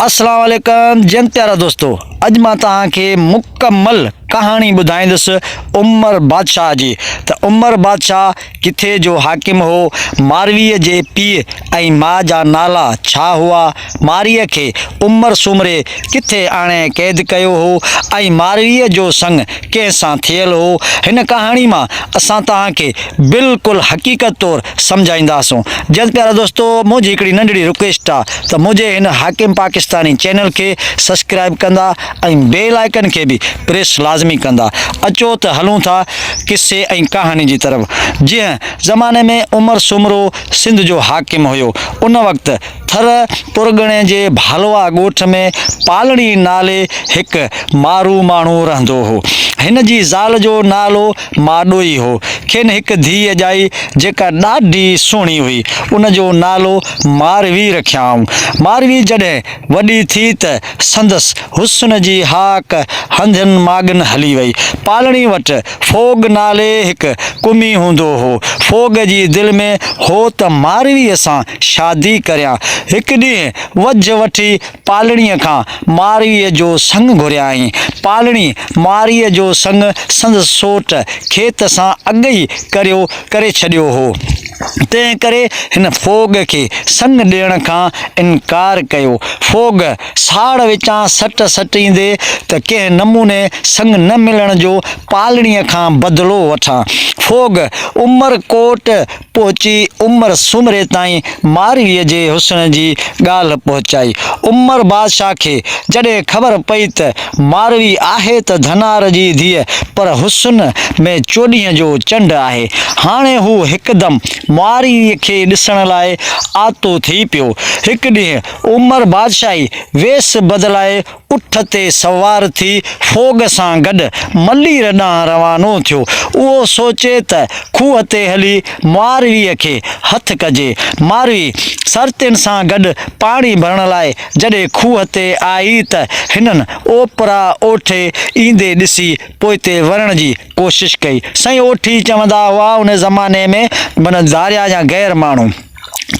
अस्सलाम वालेकुम जन प्यारा दोस्तों, अज मां तव्हांखे मुकम्मल कहानी ॿुधाईंदुसि उमर बादशाह जी। त उमर बादशाह किथे जो हाकिम हो, मारवीअ जे पीउ ऐं माउ जा नाला छा हुआ, मारीअ खे उमर सुमरे किथे आणे क़ैद कयो हो ऐं मारवीअ जो संग कंहिंसां थियल हो। हिन कहाणी मां असां तव्हांखे बिल्कुलु हक़ीक़त तौरु सम्झाईंदासूं। जन प्यारा दोस्तों, मुंहिंजी हिकिड़ी नंढड़ी रिक्वेस्ट आहे त मुंहिंजे हिन हाकिम पाकिस्तानी चैनल खे सब्सक्राइब कंदा ऐं बेल आइकन खे बि प्रेस लाज़मी कंदा। अचो त हलूं था किस्से ऐं कहानी जी तरफ़। जीअं ज़माने में उमर सुमरो सिंध जो हाकिम हुयो, उन वक़्तु थर पुरगणे जे भालवा ॻोठ में पालणी नाले हिकु मारू माण्हू रहंदो हो। हिन जी ज़ाल जो नालो माॾोई हो। खेनि हिकु धीअ ॼाई जेका ॾाढी सुहिणी हुई, उन जो नालो मारवी रखियाऊं। मारवी जॾहिं वॾी थी त संदसि हुस्न जी हाक हंधनि मागन हली वई। पालणी वटि फोग नाले हिकु कुमी हूंदो हो। फोग जी दिलि में हो त मारवीअ सां शादी करियां। हिकु ॾींहुं वझ वठी पालणीअ खां मारवीअ जो संग घुरियाईं। पालणी मारीअ जो संग संदसि सोट खेत सां अॻु ई करे छॾियो हो। तंहिं करे हिन फोग खे संग ॾियण खां इनकार कयो। फोग साड़ विचां सट सटींदे त कंहिं नमूने संग न मिलण जो पालणीअ खां बदिलो वठां। फोग उमरकोट पहुची उमर सुमरे ताईं मारवीअ जे हुस्न जी ॻाल्हि पहुचाई। उमर बादशाह खे जॾहिं ख़बर पई त मारवी आहे त धनार जी धीअ, पर हुस्न में चोॾींहं जो चंड आहे, हाणे हू हिकदमि मारवीअ खे ॾिसण लाइ आतो थी पियो। हिकु ॾींहुं उमर बादशाही वेस बदिलाए उठ ते सवार थी फोग सां गॾु मलीर ॾांहुं रवानो थियो। उहो सोचे त खूह ते हली मारवीअ खे हथु कजे। मारवी सरतियुनि सां गॾु पाणी भरण लाइ जॾहिं खूह ते आई त हिननि ओपरा ओठे ईंदे ॾिसी पोइते वरण जी कोशिशि कई। साईं ओठी चवंदा हुआ उन ज़माने में, माना दारिया जा गैर माण्हू,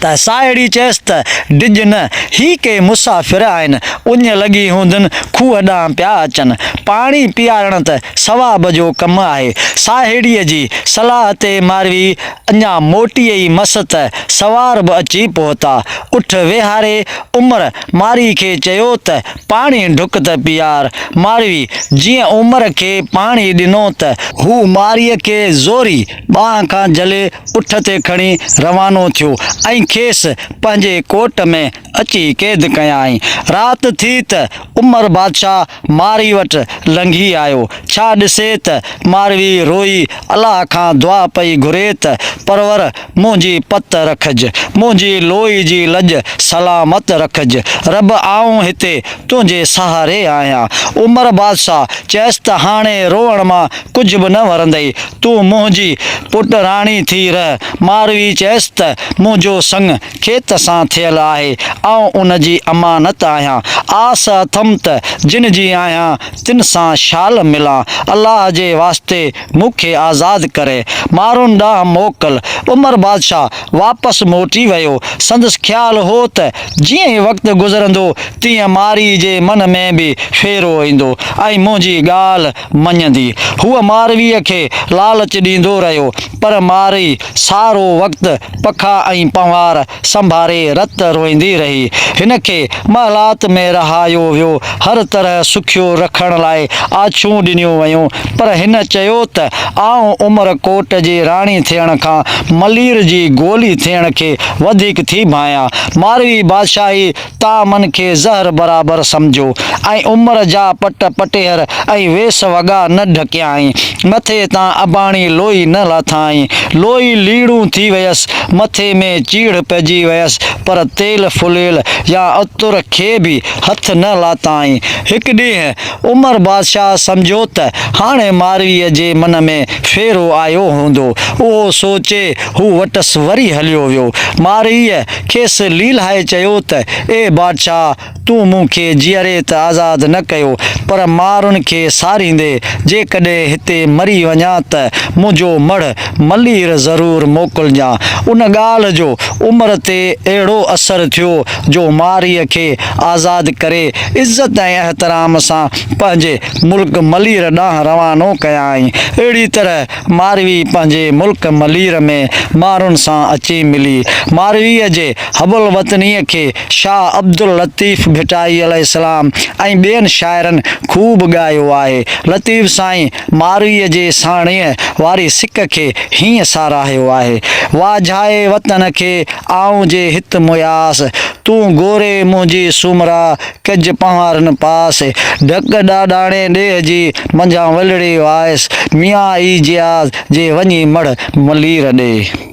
त साहेड़ी चयसि त डिॼ न, ही के मुसाफ़िर आहिनि, उञ लॻी हूंदनि खूह ॾांहुं पिया अचनि। पाणी पीआरण त सवाब जो कमु आहे। साहेड़ीअ जी सलाह ते मारवी अञा मोटीअ ई मस त सवार बि अची पहुता। उठ वेहारे उमर मारी खे चयो त पाणी ढुक त पीआर। मारवी जीअं उमर खे पाणी ॾिनो त हू मारीअ खे ज़ोरी ॿांह खां झले उठ ते खणी रवानो थियो ऐं खेसि पंहिंजे कोट में अची क़ैद कयाईं। राति थी त उमर बादशाह मारी वटि लंघी आयो। छा ॾिसे त मारवी रोई अलाह खां दुआ पई घुरे त परवर मुंहिंजी पत रखिज, मुंहिंजी लोई जी लॼ सलामत रखिज, रब आऊं हिते तुंहिंजे सहारे आहियां। उमर बादशाह चयसि त हाणे रोअण मां कुझु बि न वरंदई, तूं मुंहिंजी पुट राणी थी रह। मारवी चयसि त मुंहिंजो संग खेत सां थियल आहे, ऐं उन जी अमानत आहियां। आस अथमि त जिन जी आहियां तिन सां शाल मिलां। अलाह जे वास्ते मूंखे आज़ादु करे मारुनि ॾांहुं मोकिल। उमर बादशाह वापसि मोटी वियो। संदसि ख़्यालु हो त जीअं ई वक़्तु गुज़रंदो तीअं मारी जे मन में बि फेरो ईंदो ऐं मुंहिंजी ॻाल्हि मञंदी। हूअ मारवीअ खे लालच ॾींदो रहियो, पर मारी सारो वक़्तु पखा ऐं पंवार संभारे रत रोईंदी रही। हिन खे महलात में रहायो वियो, हर तरह सुखियो रखण लाइ आछूं ॾिनियूं वयूं, पर हिन चयो त आऊं उमरकोट जी राणी थियण खां मलीर जी गोली थियण खे वधीक थी भायां। मारवी बादशाही ता मन खे ज़हर बराबरि सम्झो ऐं उमर जा पट पटेहर ऐं वेस वॻा न ढकियाईं। मथे तां अबाणी लोई न लाथाईं। लोई लीड़ूं थी वयसि, मथे में चीड़ पइजी वयसि, पर तेल फुलियल या अतुर खे बि हथ न लाथाईं। हिकु ॾींहुं उमर बादशाह सम्झो त हाणे मारवीअ जे मन में फेरो आयो हूंदो। उहो सोचे हू वटसि वरी हलियो वियो। मारवीअ खेसि लीलाए चयो त ए बादशाह, तूं मूंखे जीअरे त आज़ादु न कयो, पर मारुनि खे सारींदे जेकॾहिं हिते मरी वञा त मुंहिंजो मढ़ मलीर ज़रूरु मोकिलिजां। उन ॻाल्हि जो उमिरि ते अहिड़ो असरु थियो जो मारीअ खे आज़ादु करे इज़त ऐं एहतराम सां पंहिंजे मुल्क मलीर ॾांहुं रवानो कयाई। अहिड़ी तरह मारवी पंहिंजे मुल्क मलीर में माण्हुनि सां अची मिली। मारवीअ जे हबुल वतनीअ खे शाह अब्दुल लतीफ़ भिटाई अलैहिस्सलाम ऐं ॿियनि शाइरनि ख़ूब ॻायो आहे। लतीफ़ साईं मारवीअ जे साणीअ वारी सिक खे हीअं साराहियो आहे, वाझाए वतन खे आऊं जे हित मुयास, तूं गोरे मुंहिंजी सुमरा कज पहाड़नि पास, ढक ॾाॾाणे ॾेह जी मंझां वलड़ी वायसि, मियाँ ई जियाज़ जे वञी मढ़ मलीर ॾे।